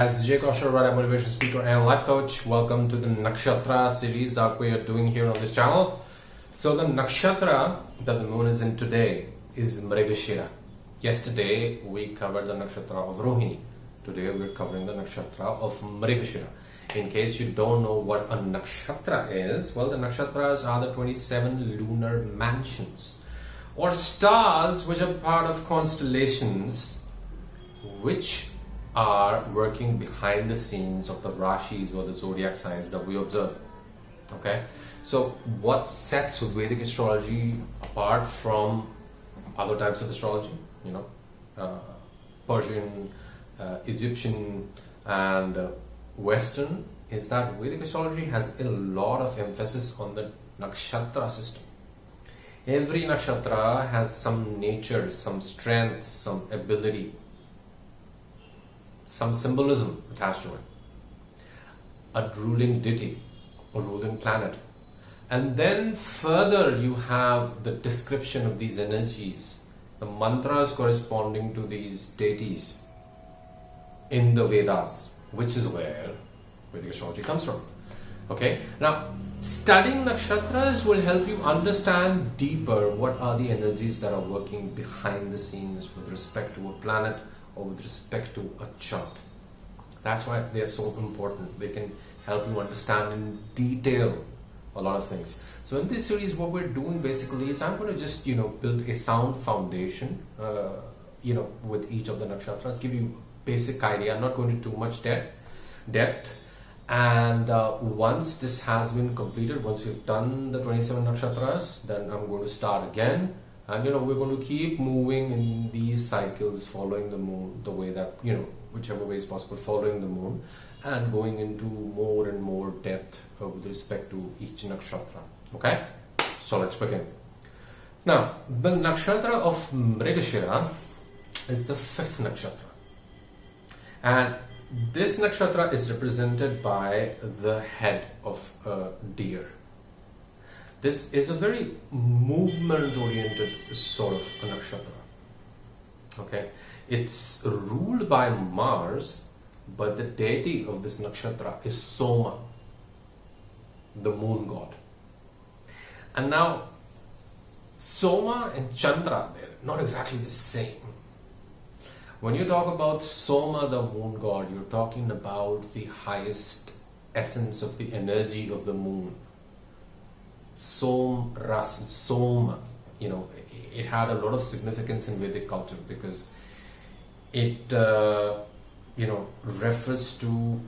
As Jay Kaushal, a motivation speaker and life coach, welcome to the Nakshatra series that we are doing here on this channel. So the nakshatra that the moon is in today is Mrigashira. Yesterday we covered the nakshatra of Rohini. Today we're covering the nakshatra of Mrigashira. In case you don't know what a nakshatra is, well, the nakshatras are the 27 lunar mansions or stars which are part of constellations which are working behind the scenes of the rashis or the zodiac signs that we observe. Okay, so what sets Vedic astrology apart from other types of astrology, Persian, Egyptian and Western, is that Vedic astrology has a lot of emphasis on the nakshatra system. Every nakshatra has some nature, some strength, some ability, some symbolism attached to it, a ruling deity, a ruling planet. And then further you have the description of these energies, the mantras corresponding to these deities in the Vedas, which is where Vedic astrology comes from. Okay, now studying nakshatras will help you understand deeper what are the energies that are working behind the scenes with respect to a planet or with respect to a chart. That's why they are so important. They can help you understand in detail a lot of things. So in this series, what we're doing basically is I'm going to just build a sound foundation with each of the nakshatras, give you basic idea. I'm not going into too much depth. And once this has been completed, once we've done the 27 nakshatras, then I'm going to start again. And we're going to keep moving in these cycles, following the moon, the way that, whichever way is possible, following the moon, and going into more and more depth with respect to each nakshatra. Okay? So let's begin. Now, the nakshatra of Mrigashira is the 5th nakshatra. And this nakshatra is represented by the head of a deer. This is a very movement-oriented sort of a nakshatra. Okay, it's ruled by Mars, but the deity of this nakshatra is Soma, the moon god. And now, Soma and Chandra, they're not exactly the same. When you talk about Soma, the moon god, you're talking about the highest essence of the energy of the moon. Soma, it had a lot of significance in Vedic culture because it, refers to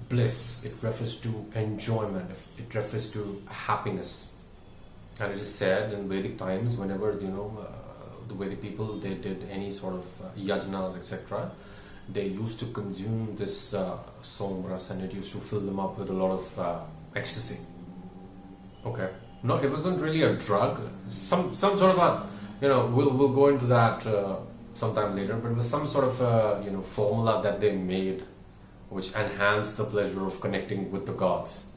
bliss, it refers to enjoyment, it refers to happiness. And it is said in Vedic times, whenever, the Vedic people, they did any sort of yajnas, etc., they used to consume this somras, and it used to fill them up with a lot of ecstasy. Okay. No, it wasn't really a drug. Some sort of a, we'll go into that sometime later, but it was some sort of a, formula that they made which enhanced the pleasure of connecting with the gods.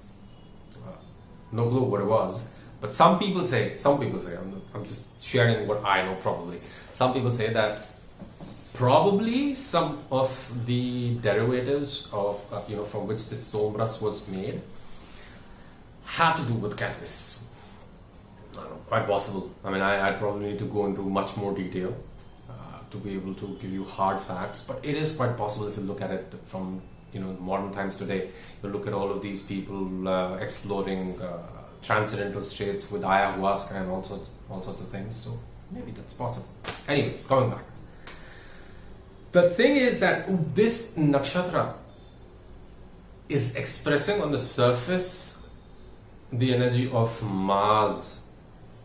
No clue what it was, but some people say, I'm just sharing what I know probably. Some people say that probably some of the derivatives of, from which this somras was made had to do with cannabis. I don't know, quite possible. I mean, I'd probably need to go into much more detail to be able to give you hard facts, but it is quite possible if you look at it from modern times today. You look at all of these people exploring transcendental states with ayahuasca and all sorts of things. So maybe that's possible. Anyways, coming back. The thing is that this nakshatra is expressing on the surface the energy of Mars,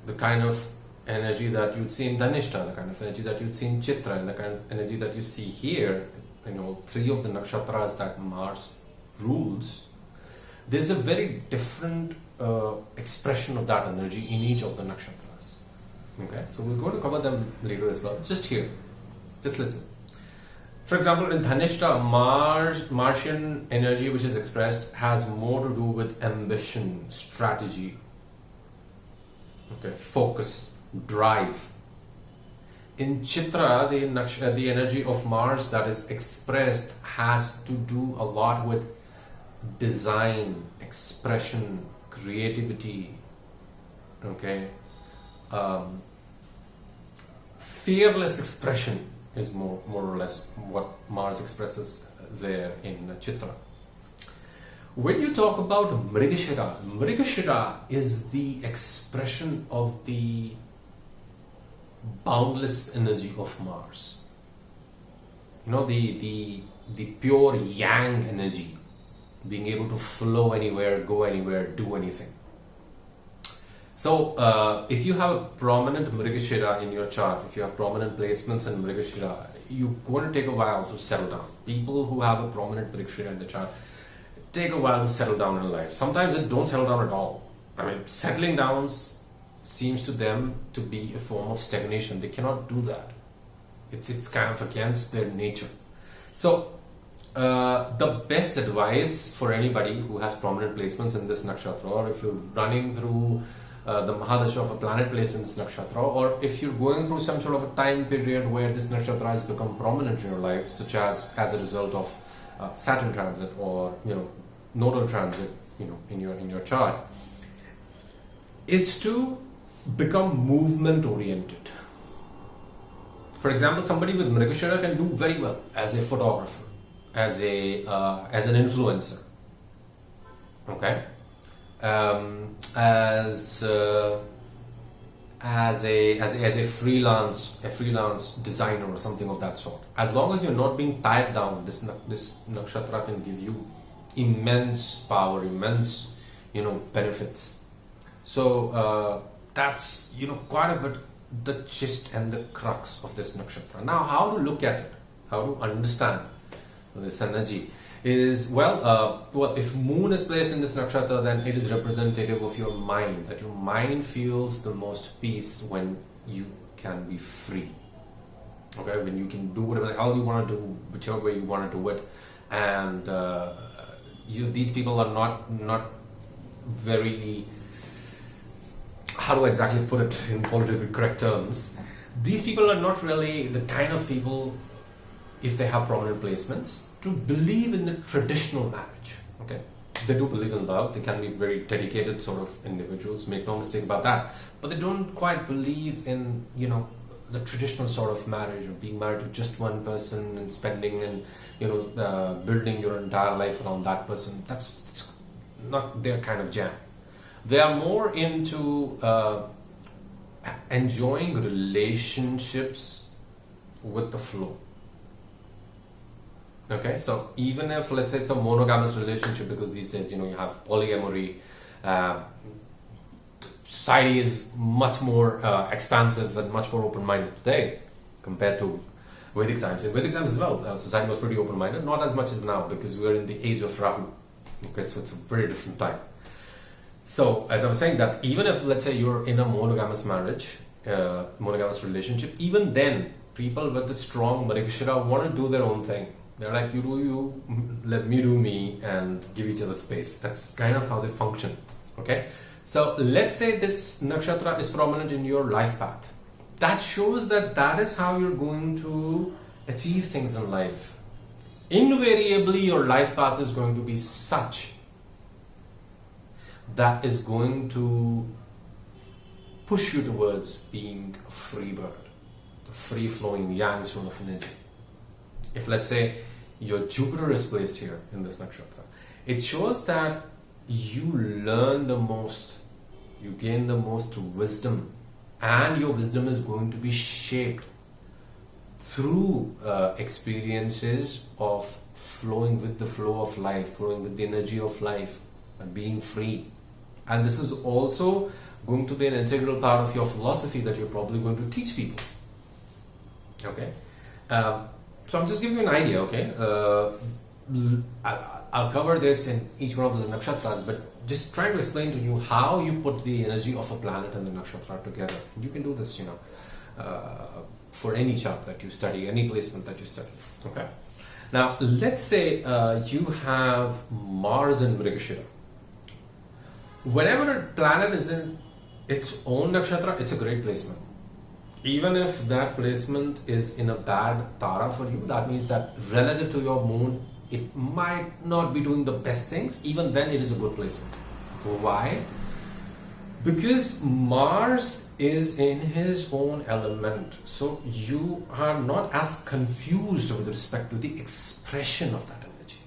the kind of energy that you'd see in Dhanishta, the kind of energy that you'd see in Chitra, and the kind of energy that you see here, 3 of the nakshatras that Mars rules. There's a very different expression of that energy in each of the nakshatras. Okay, so we're going to cover them later as well. Just here, just listen. For example, in Dhanishta, Martian energy which is expressed has more to do with ambition, strategy, okay, focus, drive. In Chitra, the energy of Mars that is expressed has to do a lot with design, expression, creativity, okay? Fearless expression is more or less what Mars expresses there in Chitra. When you talk about Mrigashira, Mrigashira is the expression of the boundless energy of Mars. You know, the pure yang energy, being able to flow anywhere, go anywhere, do anything. So if you have a prominent Mrigashira in your chart, if you have prominent placements in Mrigashira, you're going to take a while to settle down. People who have a prominent Mrigashira in the chart take a while to settle down in life. Sometimes they don't settle down at all. I mean, settling down seems to them to be a form of stagnation. They cannot do that. It's kind of against their nature. So the best advice for anybody who has prominent placements in this nakshatra, or if you're running through the Mahadasha of a planet placed in this nakshatra, or if you're going through some sort of a time period where this nakshatra has become prominent in your life, such as a result of Saturn transit, or nodal transit, in your chart, is to become movement oriented. For example, somebody with Mrigashira can do very well as a photographer, as an influencer, okay, as a freelance designer or something of that sort. As long as you're not being tied down, this nakshatra can give you immense power, immense benefits. So that's quite a bit the gist and the crux of this nakshatra. Now, how to look at it, how to understand this energy is, well, if moon is placed in this nakshatra, then it is representative of your mind, that your mind feels the most peace when you can be free, okay, when you can do whatever the hell you want to do, whichever way you want to do it. And these people are not very, how do I exactly put it in politically correct terms, these people are not really the kind of people, if they have prominent placements, to believe in the traditional marriage. Okay, they do believe in love. They can be very dedicated sort of individuals, make no mistake about that, but they don't quite believe in the traditional sort of marriage, of being married to just one person and spending and building your entire life around that person. That's not their kind of jam. They are more into enjoying relationships with the flow. Okay, so even if, let's say, it's a monogamous relationship, because these days you have polyamory, society is much more expansive and much more open-minded today compared to Vedic times. In Vedic times as well, society was pretty open-minded, not as much as now, because we are in the age of Rahu. Okay, so it's a very different time. So, as I was saying, that even if, let's say, you're in a monogamous marriage, monogamous relationship, even then, people with a strong Mrigashira want to do their own thing. They're like, you do you, let me do me, and give each other space. That's kind of how they function. Okay, so let's say this nakshatra is prominent in your life path. That shows that is how you're going to achieve things in life. Invariably, your life path is going to be such that is going to push you towards being a free bird, the free-flowing yang sort of energy. If, let's say, your Jupiter is placed here in this nakshatra, it shows that you learn the most, you gain the most wisdom, and your wisdom is going to be shaped through experiences of flowing with the flow of life, flowing with the energy of life, and being free. And this is also going to be an integral part of your philosophy that you're probably going to teach people. Okay, so I'm just giving you an idea. Okay, I'll cover this in each one of those nakshatras, but just trying to explain to you how you put the energy of a planet and the nakshatra together. You can do this, for any chart that you study, any placement that you study. Okay. Now, let's say you have Mars in Mrigashira. Whenever a planet is in its own nakshatra, it's a great placement. even if that placement is in a bad Tara for you, that means that relative to your moon, it might not be doing the best things. Even then, it is a good placement. Why? Because Mars is in his own element, so you are not as confused with respect to the expression of that energy.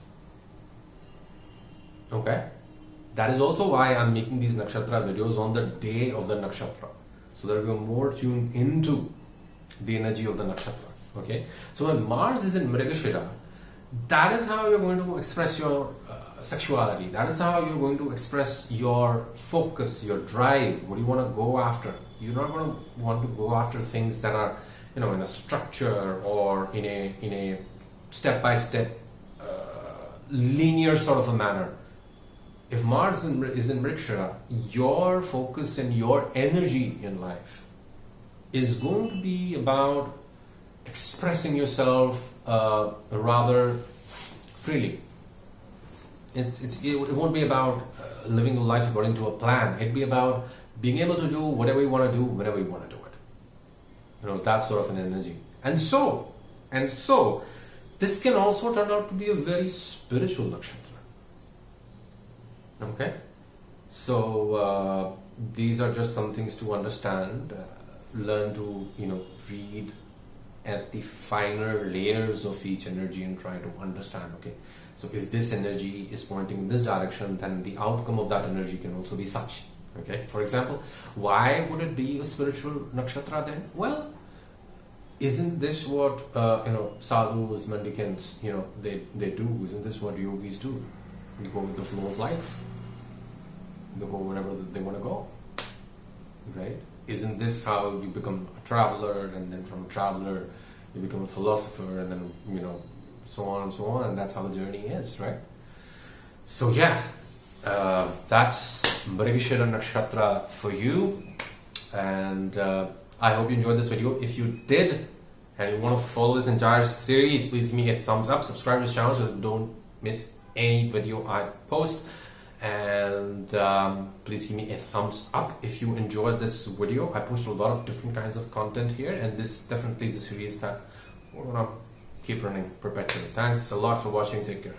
Okay? That is also why I'm making these nakshatra videos on the day of the nakshatra, so that we are more tuned into the energy of the nakshatra. Okay? So when Mars is in Mrigashira, that is how you're going to express your sexuality. That is how you're going to express your focus, your drive. What do you want to go after? You're not going to want to go after things that are, in a structure or in a step-by-step linear sort of a manner. If Mars is in Mrigashira, your focus and your energy in life is going to be about expressing yourself rather freely. It won't be about living a life according to a plan. It'd be about being able to do whatever you want to do whenever you want to do it. That sort of an energy. And so, this can also turn out to be a very spiritual nakshatra. Okay? So, these are just some things to understand. Learn to, read at the finer layers of each energy and try to understand, okay, so if this energy is pointing in this direction, then the outcome of that energy can also be such. Okay, for example, why would it be a spiritual nakshatra then? Well, isn't this what sadhus, mendicants, they do? Isn't this what yogis do? They go with the flow of life. They go wherever they want to go, right? Isn't this how you become a traveler, and then from a traveler you become a philosopher, and then so on and so on, and that's how the journey is, right? So yeah, that's Mrigashira Nakshatra for you, and I hope you enjoyed this video. If you did, and you want to follow this entire series, please give me a thumbs up, subscribe to this channel so that you don't miss any video I post. And please give me a thumbs up if you enjoyed this video. I post a lot of different kinds of content here, and this definitely is a series that we're gonna keep running perpetually. Thanks a lot for watching. Take care.